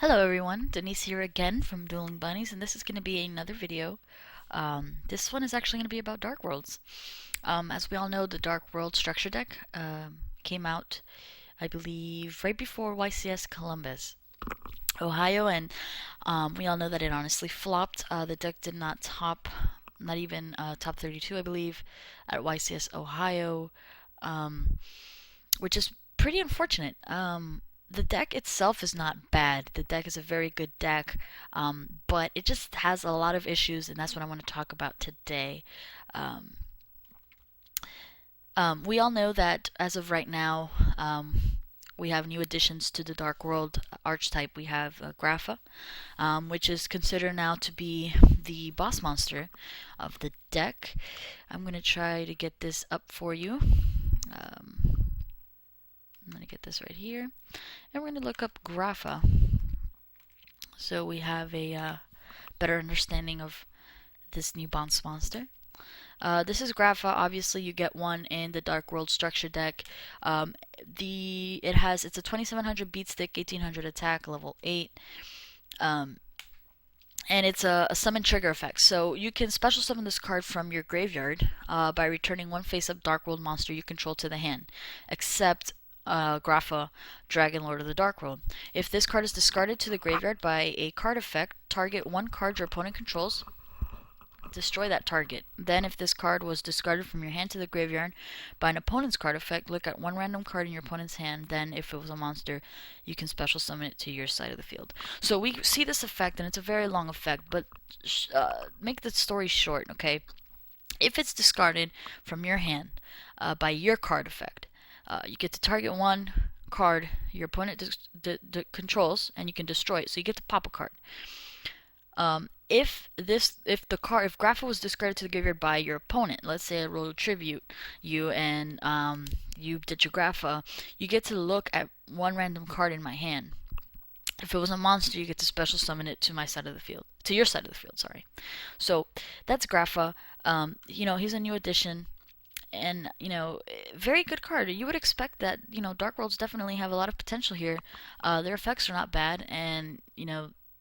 Hello everyone, Denise here again from Dueling Bunnies, and this is going to be another video. This one is actually going to be about Darkworlds. As we all know, the Darkworld structure deck came out, I believe, right before YCS Columbus, Ohio, and we all know that it honestly flopped. The deck did not top, not even top 32, I believe, at YCS Ohio, um, which is pretty unfortunate. The deck itself is not bad. The deck is a very good deck, but it just has a lot of issues, and that's what I want to talk about today. Um, we all know that as of right now, we have new additions to the Dark World archetype. We have Grapha, which is considered now to be the boss monster of the deck. I'm going to try to get this up for you. I'm going to get this right here. And we're going to look up Grapha, so we have a better understanding of this new boss monster. This is Grapha. Obviously, you get one in the Dark World structure deck. It's a 2700 beat stick, 1800 attack, level 8. And it's a summon trigger effect. So you can special summon this card from your graveyard by returning one face-up Darkworld monster you control to the hand, except Grapha, Dragon Lord of the Darkworld. If this card is discarded to the graveyard by a card effect, target one card your opponent controls, destroy that target. Then if this card was discarded from your hand to the graveyard by an opponent's card effect, look at one random card in your opponent's hand. Then if it was a monster, you can special summon it to your side of the field. So we see this effect, and it's a very long effect, but make the story short, okay? If it's discarded from your hand by your card effect, you get to target one card your opponent controls, and you can destroy it. So you get to pop a card. If Grapha was discarded to the graveyard by your opponent, let's say I rolled a tribute you and you did your Grapha, you get to look at one random card in my hand. If it was a monster, you get to special summon it to my side of the field, to your side of the field. Sorry. So that's Grapha. He's a new addition. And very good card. You would expect that Darkworlds definitely have a lot of potential here. Their effects are not bad, and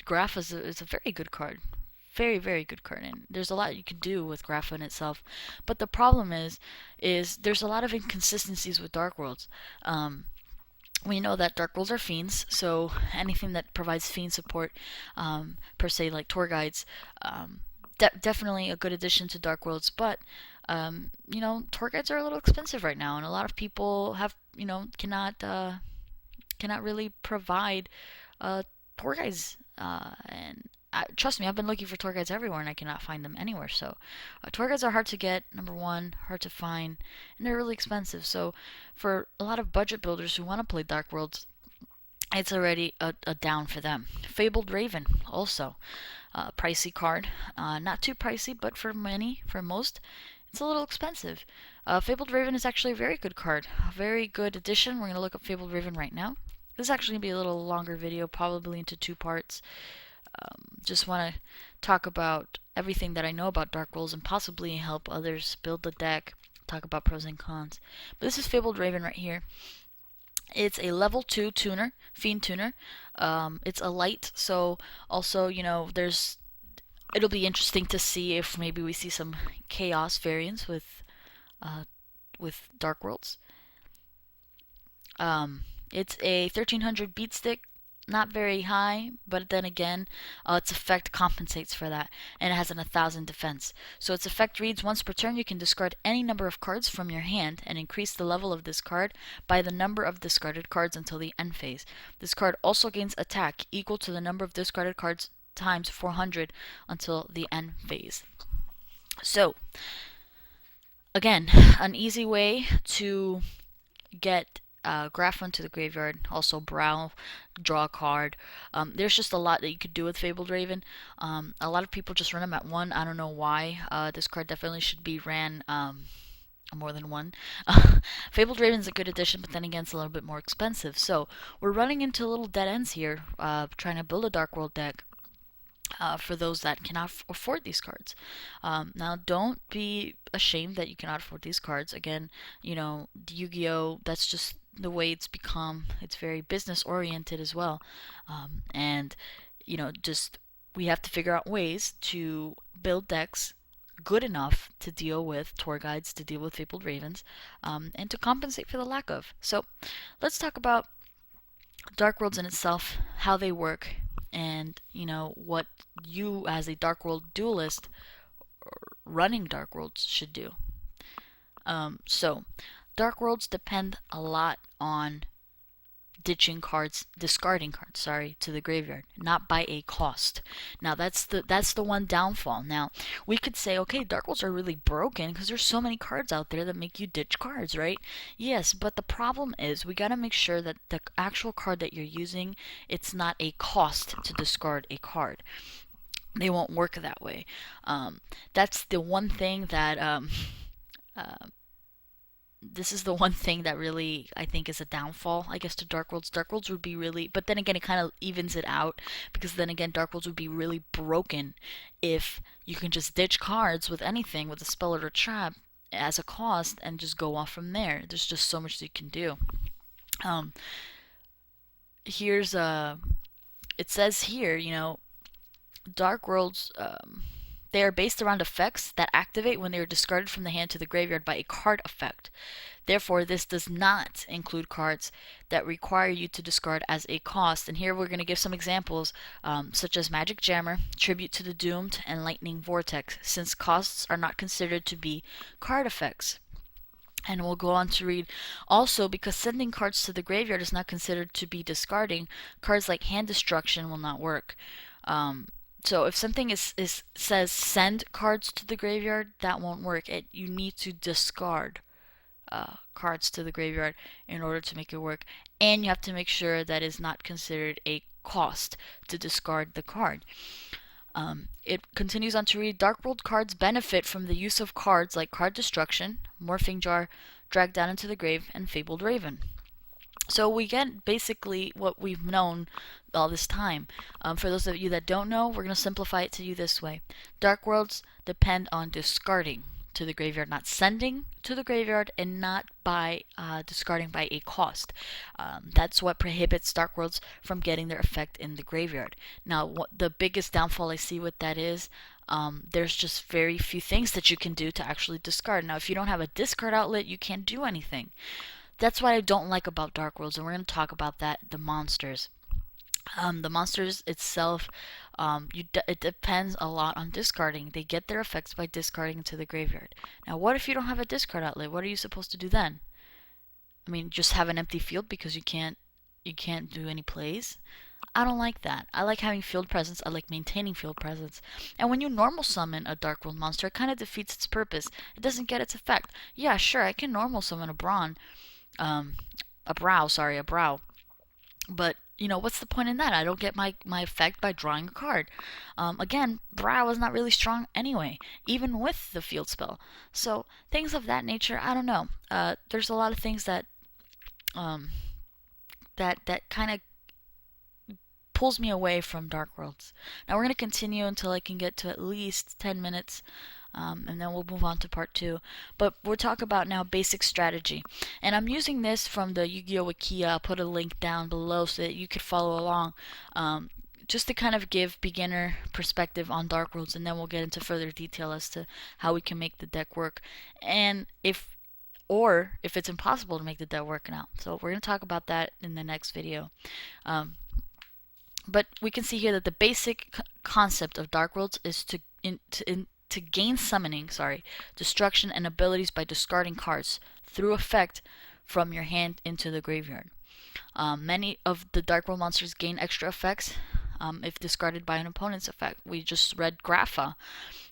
Graph is a very good card. Very, very good card. And there's a lot you can do with Graph in itself. But the problem is there's a lot of inconsistencies with Darkworlds. We know that Darkworlds are fiends, so anything that provides fiend support, per se, like tour guides, definitely a good addition to Darkworlds. But tour guides are a little expensive right now, and a lot of people cannot really provide tour guides. And trust me, I've been looking for tour guides everywhere, and I cannot find them anywhere. So tour guides are hard to get, number one, hard to find, and they're really expensive. So for a lot of budget builders who want to play Darkworlds, it's already a down for them. Fabled Raven, also pricey card. Not too pricey, but for most, it's a little expensive. Fabled Raven is actually a very good card. A very good addition. We're going to look up Fabled Raven right now. This is actually going to be a little longer video, probably into 2 parts. Just want to talk about everything that I know about Darkworlds and possibly help others build the deck, talk about pros and cons. But this is Fabled Raven right here. It's a level 2 tuner, fiend tuner. It's a light, so also, it'll be interesting to see if maybe we see some chaos variants with Darkworlds. It's a 1300 beat stick, not very high, but then again, its effect compensates for that, and it has an 1000 defense. So its effect reads: once per turn, you can discard any number of cards from your hand and increase the level of this card by the number of discarded cards until the end phase. This card also gains attack equal to the number of discarded cards times 400 until the end phase. So, again, an easy way to get Graph to the graveyard, also draw a card. There's just a lot that you could do with Fabled Raven. A lot of people just run them at 1. I don't know why. This card definitely should be ran more than 1. Fabled Raven's a good addition, but then again, it's a little bit more expensive. So we're running into little dead ends here, trying to build a Darkworld deck. For those that cannot afford these cards. Now, don't be ashamed that you cannot afford these cards. Again, Yu-Gi-Oh! That's just the way it's become. It's very business oriented as well, and just we have to figure out ways to build decks good enough to deal with tour guides, to deal with fabled ravens, and to compensate for the lack of. So let's talk about Darkworlds in itself, how they work, and what you as a Darkworld duelist running Darkworlds should do. So Darkworlds depend a lot on discarding cards, sorry, to the graveyard, not by a cost. Now that's the one downfall. Now we could say, okay, Darkworlds are really broken because there's so many cards out there that make you ditch cards, right? Yes, but the problem is we gotta make sure that the actual card that you're using, it's not a cost to discard a card. They won't work that way. That's the one thing that uh, this is the one thing that really I think is a downfall, I guess, to Darkworlds. Darkworlds would be really, but then again, it kind of evens it out because then again, Darkworlds would be really broken if you can just ditch cards with anything, with a spell or a trap as a cost, and just go off from there. There's just so much that you can do. Um, here's it says here, Darkworlds. They are based around effects that activate when they are discarded from the hand to the graveyard by a card effect. Therefore, this does not include cards that require you to discard as a cost. And here we're going to give some examples, such as Magic Jammer, Tribute to the Doomed, and Lightning Vortex, since costs are not considered to be card effects. And we'll go on to read also, because sending cards to the graveyard is not considered to be discarding, cards like Hand Destruction will not work. So if something says send cards to the graveyard, that won't work. You need to discard cards to the graveyard in order to make it work, and you have to make sure that is not considered a cost to discard the card. It continues on to read, Darkworld cards benefit from the use of cards like Card Destruction, Morphing Jar, Drag Down into the Grave, and Fabled Raven. So we get basically what we've known all this time. For those of you that don't know, we're going to simplify it to you this way. Darkworlds depend on discarding to the graveyard, not sending to the graveyard, and not by discarding by a cost. That's what prohibits Darkworlds from getting their effect in the graveyard. Now, the biggest downfall I see with that is there's just very few things that you can do to actually discard. Now, if you don't have a discard outlet, you can't do anything. That's what I don't like about Darkworlds, and we're going to talk about that, the monsters. The monsters itself, it depends a lot on discarding. They get their effects by discarding into the graveyard. Now, what if you don't have a discard outlet? What are you supposed to do then? I mean, just have an empty field because you can't do any plays? I don't like that. I like having field presence. I like maintaining field presence. And when you normal summon a Darkworld monster, it kind of defeats its purpose. It doesn't get its effect. Yeah, sure, I can normal summon a Brawn, a brow. But what's the point in that? I don't get my effect by drawing a card. Again, brow is not really strong anyway, even with the field spell. So things of that nature, I don't know. There's a lot of things that that kind of pulls me away from Darkworlds. Now we're going to continue until I can get to at least 10 minutes, and then we'll move on to part 2. But we'll talk about now basic strategy. And I'm using this from the Yu-Gi-Oh! Wikia. I'll put a link down below so that you could follow along, just to kind of give beginner perspective on Darkworlds, and then we'll get into further detail as to how we can make the deck work, and if it's impossible to make the deck work now. So we're going to talk about that in the next video. But we can see here that the basic concept of Darkworlds is to gain summoning, destruction, and abilities by discarding cards through effect from your hand into the graveyard. Many of the Darkworld monsters gain extra effects if discarded by an opponent's effect. We just read Grapha.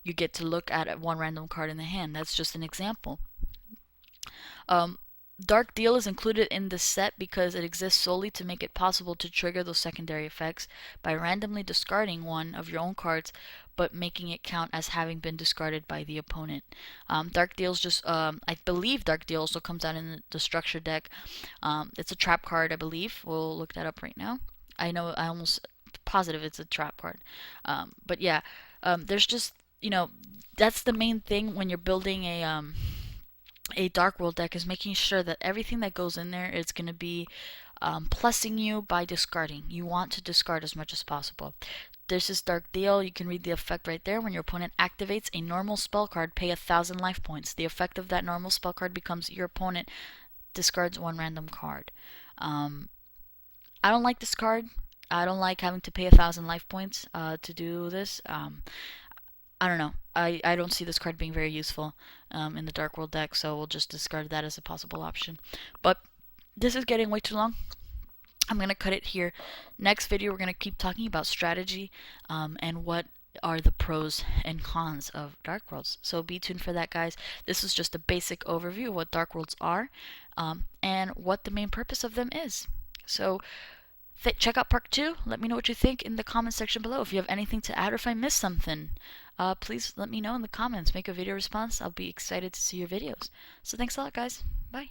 You get to look at one random card in the hand. That's just an example. Dark Deal is included in this set because it exists solely to make it possible to trigger those secondary effects by randomly discarding one of your own cards, but making it count as having been discarded by the opponent. Dark Deal's just, I believe Dark Deal also comes out in the structure deck. It's a trap card, I believe. We'll look that up right now. I know, I almost positive it's a trap card. But yeah, there's just, that's the main thing when you're building a Darkworld deck is making sure that everything that goes in there is going to be plussing you by discarding. You want to discard as much as possible. This is Dark Deal. You can read the effect right there. When your opponent activates a normal spell card, pay 1,000 life points. The effect of that normal spell card becomes your opponent discards one random card. I don't like this card. I don't like having to pay 1,000 life points to do this. I don't know. I don't see this card being very useful in the Darkworld deck, so we'll just discard that as a possible option. But this is getting way too long. I'm going to cut it here. Next video, we're going to keep talking about strategy and what are the pros and cons of Darkworlds. So be tuned for that, guys. This is just a basic overview of what Darkworlds are and what the main purpose of them is. So check out part 2. Let me know what you think in the comment section below. If you have anything to add or if I missed something, please let me know in the comments. Make a video response. I'll be excited to see your videos. So thanks a lot, guys. Bye.